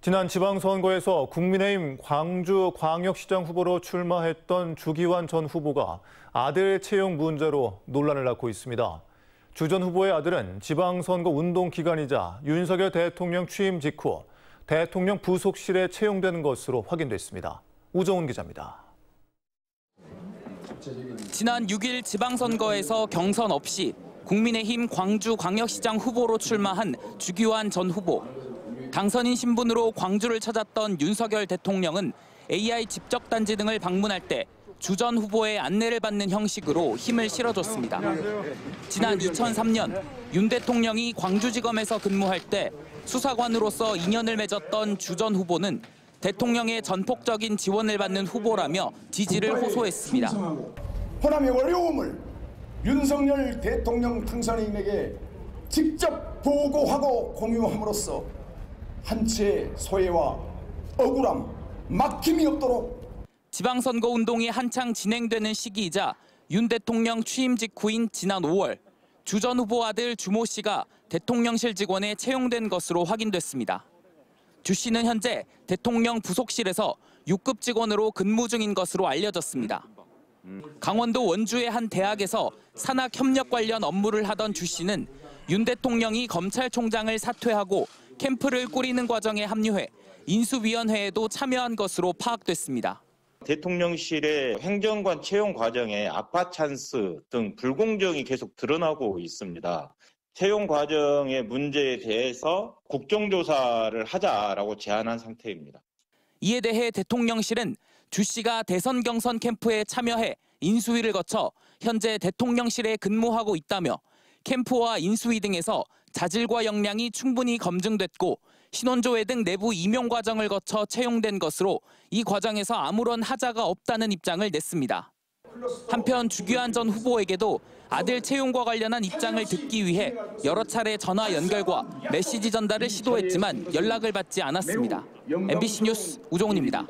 지난 지방선거에서 국민의힘 광주광역시장 후보로 출마했던 주기환 전 후보가 아들 채용 문제로 논란을 낳고 있습니다. 주 전 후보의 아들은 지방선거 운동 기간이자 윤석열 대통령 취임 직후 대통령 부속실에 채용된 것으로 확인됐습니다. 우정훈 기자입니다. 지난 6일 지방선거에서 경선 없이 국민의힘 광주광역시장 후보로 출마한 주기환 전 후보. 당선인 신분으로 광주를 찾았던 윤석열 대통령은 AI 집적단지 등을 방문할 때 주 전 후보의 안내를 받는 형식으로 힘을 실어줬습니다. 지난 2003년 윤 대통령이 광주지검에서 근무할 때 수사관으로서 인연을 맺었던 주 전 후보는 대통령의 전폭적인 지원을 받는 후보라며 지지를 호소했습니다. 호남의 어려움을 윤석열 대통령 당선인에게 직접 보고하고 공유함으로써 한치의 소외와 억울함, 막힘이 없도록. 지방선거 운동이 한창 진행되는 시기이자 윤 대통령 취임 직후인 지난 5월 주 전 후보 아들 주모 씨가 대통령실 직원에 채용된 것으로 확인됐습니다. 주 씨는 현재 대통령 부속실에서 6급 직원으로 근무 중인 것으로 알려졌습니다. 강원도 원주의 한 대학에서 산학 협력 관련 업무를 하던 주 씨는 윤 대통령이 검찰총장을 사퇴하고 캠프를 꾸리는 과정에 합류해 인수위원회에도 참여한 것으로 파악됐습니다. 대통령실의 행정관 채용 과정에 아파 찬스 등 불공정이 계속 드러나고 있습니다. 채용 과정의 문제에 대해서 국정조사를 하자라고 제안한 상태입니다. 이에 대해 대통령실은 주 씨가 대선 경선 캠프에 참여해 인수위를 거쳐 현재 대통령실에 근무하고 있다며 캠프와 인수위 등에서 자질과 역량이 충분히 검증됐고 신원조회 등 내부 임용 과정을 거쳐 채용된 것으로 이 과정에서 아무런 하자가 없다는 입장을 냈습니다. 한편 주기환 전 후보에게도 아들 채용과 관련한 입장을 듣기 위해 여러 차례 전화 연결과 메시지 전달을 시도했지만 연락을 받지 않았습니다. MBC 뉴스 우정훈입니다.